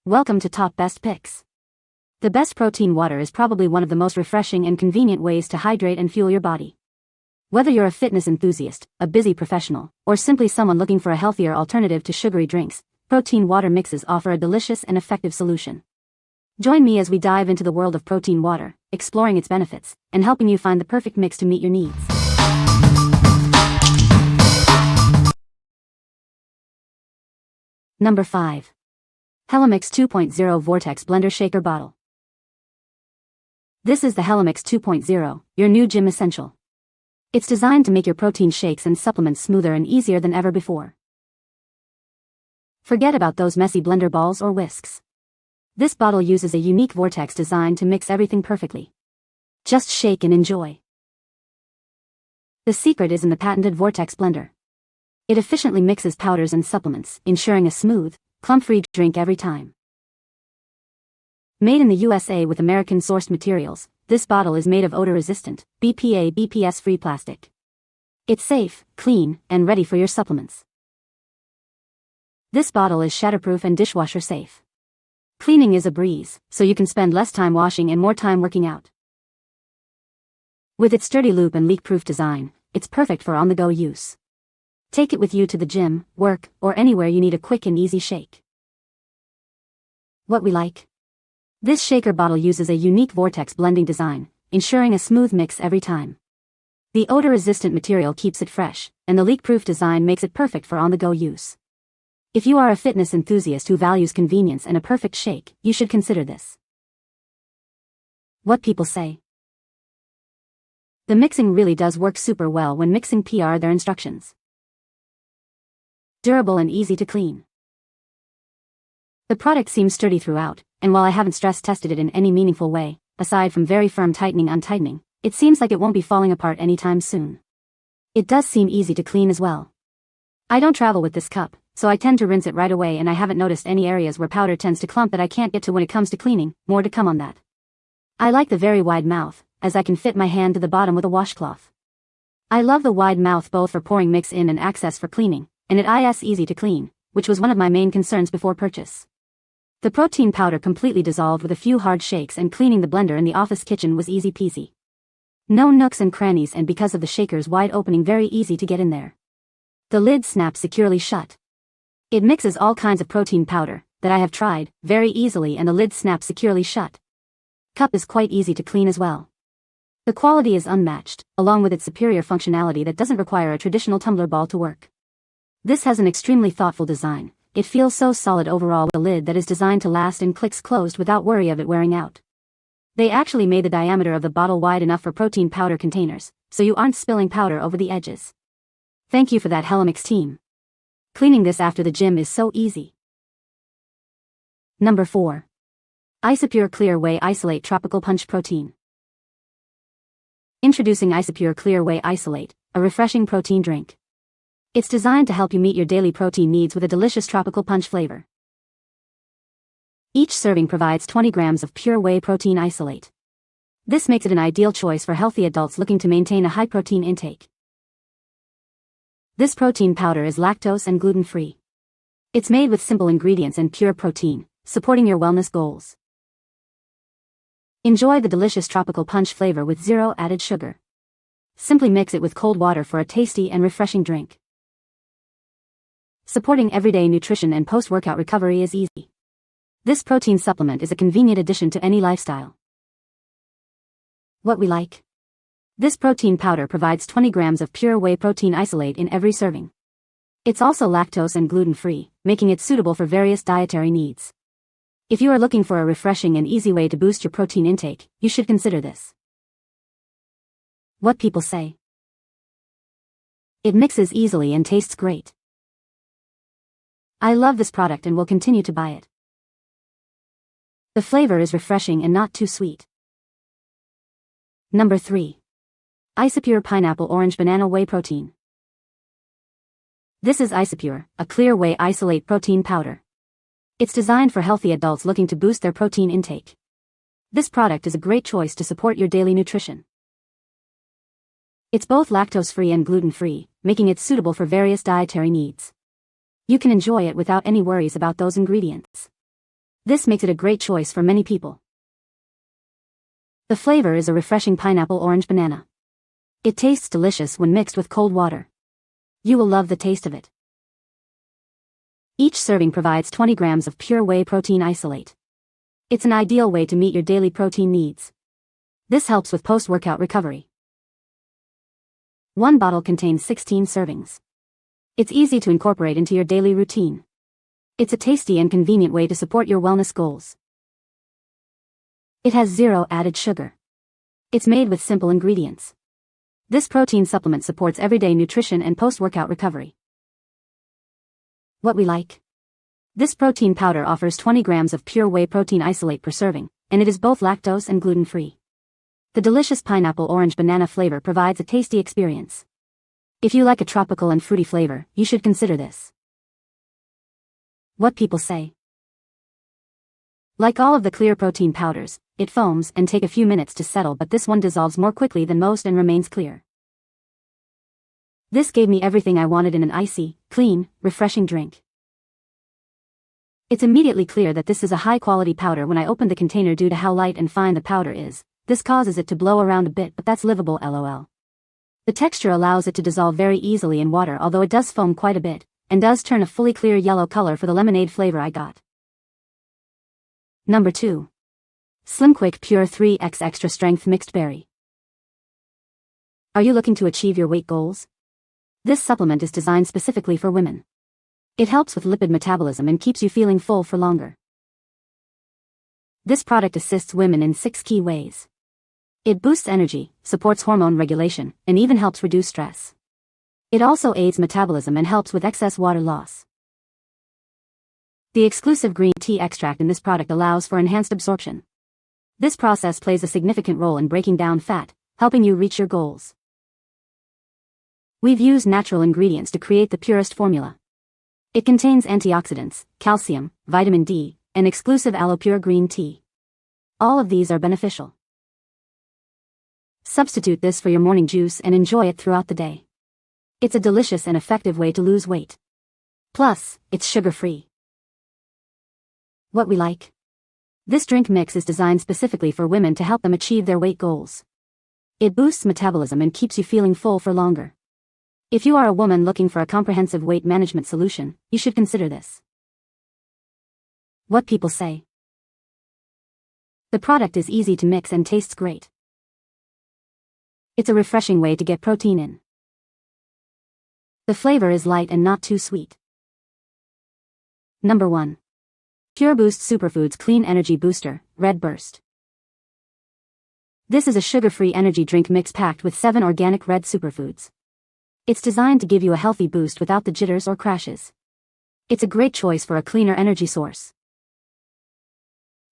Welcome to Top Best Picks. The best protein water is probably one of the most refreshing and convenient ways to hydrate and fuel your body. Whether you're a fitness enthusiast, a busy professional, or simply someone looking for a healthier alternative to sugary drinks, protein water mixes offer a delicious and effective solution. Join me as we dive into the world of protein water, exploring its benefits, and helping you find the perfect mix to meet your needs. Number 5. Helimix 2.0 Vortex Blender Shaker Bottle. This is the Helimix 2.0, your new gym essential. It's designed to make your protein shakes and supplements smoother and easier than ever before. Forget about those messy blender balls or whisks. This bottle uses a unique vortex design to mix everything perfectly. Just shake and enjoy. The secret is in the patented Vortex blender. It efficiently mixes powders and supplements, ensuring a smooth, clump-free drink every time. Made in the USA with American-sourced materials, this bottle is made of odor-resistant, BPA/BPS-free plastic. It's safe, clean, and ready for your supplements. This bottle is shatterproof and dishwasher safe. Cleaning is a breeze, so you can spend less time washing and more time working out. With its sturdy loop and leak-proof design, it's perfect for on-the-go use. Take it with you to the gym, work, or anywhere you need a quick and easy shake. What we like? This shaker bottle uses a unique vortex blending design, ensuring a smooth mix every time. The odor-resistant material keeps it fresh, and the leak-proof design makes it perfect for on-the-go use. If you are a fitness enthusiast who values convenience and a perfect shake, you should consider this. What people say. The mixing really does work super well when mixing per their instructions. Durable and easy to clean. The product seems sturdy throughout, and while I haven't stress tested it in any meaningful way, aside from very firm tightening, it seems like it won't be falling apart anytime soon. It does seem easy to clean as well. I don't travel with this cup, so I tend to rinse it right away, and I haven't noticed any areas where powder tends to clump that I can't get to when it comes to cleaning. More to come on that. I like the very wide mouth, as I can fit my hand to the bottom with a washcloth. I love the wide mouth both for pouring mix in and access for cleaning, and it is easy to clean, which was one of my main concerns before purchase. The protein powder completely dissolved with a few hard shakes, and cleaning the blender in the office kitchen was easy peasy. No nooks and crannies, and because of the shaker's wide opening, very easy to get in there. The lid snaps securely shut. It mixes all kinds of protein powder that I have tried very easily, and the lid snaps securely shut. Cup is quite easy to clean as well. The quality is unmatched, along with its superior functionality that doesn't require a traditional tumbler ball to work. This has an extremely thoughtful design. It feels so solid overall, with a lid that is designed to last and clicks closed without worry of it wearing out. They actually made the diameter of the bottle wide enough for protein powder containers, so you aren't spilling powder over the edges. Thank you for that, Helimix team. Cleaning this after the gym is so easy. Number 4. Isopure Clear Whey Isolate Tropical Punch Protein. Introducing Isopure Clear Whey Isolate, a refreshing protein drink. It's designed to help you meet your daily protein needs with a delicious tropical punch flavor. Each serving provides 20 grams of pure whey protein isolate. This makes it an ideal choice for healthy adults looking to maintain a high protein intake. This protein powder is lactose and gluten-free. It's made with simple ingredients and pure protein, supporting your wellness goals. Enjoy the delicious tropical punch flavor with zero added sugar. Simply mix it with cold water for a tasty and refreshing drink. Supporting everyday nutrition and post-workout recovery is easy. This protein supplement is a convenient addition to any lifestyle. What we like? This protein powder provides 20 grams of pure whey protein isolate in every serving. It's also lactose and gluten-free, making it suitable for various dietary needs. If you are looking for a refreshing and easy way to boost your protein intake, you should consider this. What people say. It mixes easily and tastes great. I love this product and will continue to buy it. The flavor is refreshing and not too sweet. Number 3. Isopure Pineapple Orange Banana Whey Protein. This is Isopure, a clear whey isolate protein powder. It's designed for healthy adults looking to boost their protein intake. This product is a great choice to support your daily nutrition. It's both lactose-free and gluten-free, making it suitable for various dietary needs. You can enjoy it without any worries about those ingredients. This makes it a great choice for many people. The flavor is a refreshing pineapple orange banana. It tastes delicious when mixed with cold water. You will love the taste of it. Each serving provides 20 grams of pure whey protein isolate. It's an ideal way to meet your daily protein needs. This helps with post-workout recovery. One bottle contains 16 servings. It's easy to incorporate into your daily routine. It's a tasty and convenient way to support your wellness goals. It has 0 added sugar. It's made with simple ingredients. This protein supplement supports everyday nutrition and post-workout recovery. What we like. This protein powder offers 20 grams of pure whey protein isolate per serving, and it is both lactose and gluten-free. The delicious pineapple orange banana flavor provides a tasty experience. If you like a tropical and fruity flavor, you should consider this. What people say. Like all of the clear protein powders, it foams and take a few minutes to settle, but this one dissolves more quickly than most and remains clear. This gave me everything I wanted in an icy, clean, refreshing drink. It's immediately clear that this is a high-quality powder when I opened the container due to how light and fine the powder is. This causes it to blow around a bit, but that's livable, lol. The texture allows it to dissolve very easily in water, although it does foam quite a bit, and does turn a fully clear yellow color for the lemonade flavor I got. Number 2. Slimquick Pure 3X Extra Strength Mixed Berry. Are you looking to achieve your weight goals? This supplement is designed specifically for women. It helps with lipid metabolism and keeps you feeling full for longer. This product assists women in 6 key ways. It boosts energy, supports hormone regulation, and even helps reduce stress. It also aids metabolism and helps with excess water loss. The exclusive green tea extract in this product allows for enhanced absorption. This process plays a significant role in breaking down fat, helping you reach your goals. We've used natural ingredients to create the purest formula. It contains antioxidants, calcium, vitamin D, and exclusive aloe pure green tea. All of these are beneficial. Substitute this for your morning juice and enjoy it throughout the day. It's a delicious and effective way to lose weight. Plus, it's sugar-free. What we like. This drink mix is designed specifically for women to help them achieve their weight goals. It boosts metabolism and keeps you feeling full for longer. If you are a woman looking for a comprehensive weight management solution, you should consider this. What people say. The product is easy to mix and tastes great. It's a refreshing way to get protein in. The flavor is light and not too sweet. Number 1. Pureboost Superfoods Clean Energy Booster, Red Burst. This is a sugar-free energy drink mix packed with 7 organic red superfoods. It's designed to give you a healthy boost without the jitters or crashes. It's a great choice for a cleaner energy source.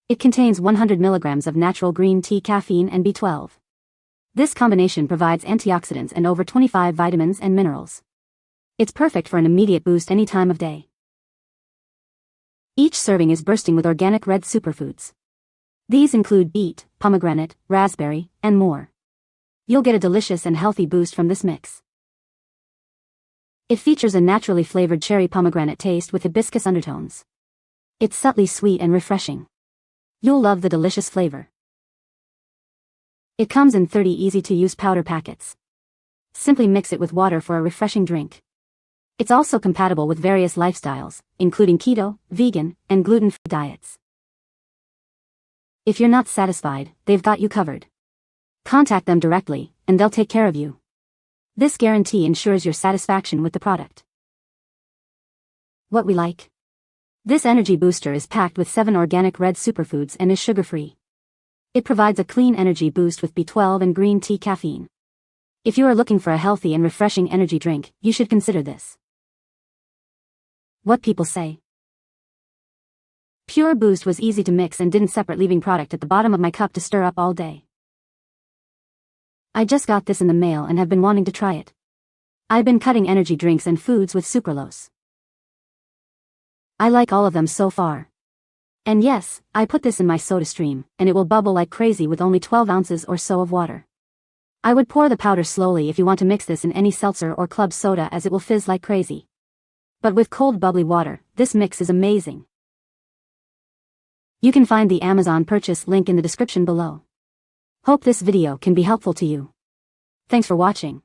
It contains 100 milligrams of natural green tea, caffeine, and B12. This combination provides antioxidants and over 25 vitamins and minerals. It's perfect for an immediate boost any time of day. Each serving is bursting with organic red superfoods. These include beet, pomegranate, raspberry, and more. You'll get a delicious and healthy boost from this mix. It features a naturally flavored cherry pomegranate taste with hibiscus undertones. It's subtly sweet and refreshing. You'll love the delicious flavor. It comes in 30 easy-to-use powder packets. Simply mix it with water for a refreshing drink. It's also compatible with various lifestyles, including keto, vegan, and gluten-free diets. If you're not satisfied, they've got you covered. Contact them directly, and they'll take care of you. This guarantee ensures your satisfaction with the product. What we like. This energy booster is packed with 7 organic red superfoods and is sugar-free. It provides a clean energy boost with B12 and green tea caffeine. If you are looking for a healthy and refreshing energy drink, you should consider this. What people say. Pureboost was easy to mix and didn't separate, leaving product at the bottom of my cup to stir up all day. I just got this in the mail and have been wanting to try it. I've been cutting energy drinks and foods with sucralose. I like all of them so far. And yes, I put this in my soda stream, and it will bubble like crazy with only 12 ounces or so of water. I would pour the powder slowly if you want to mix this in any seltzer or club soda, as it will fizz like crazy. But with cold bubbly water, this mix is amazing. You can find the Amazon purchase link in the description below. Hope this video can be helpful to you. Thanks for watching.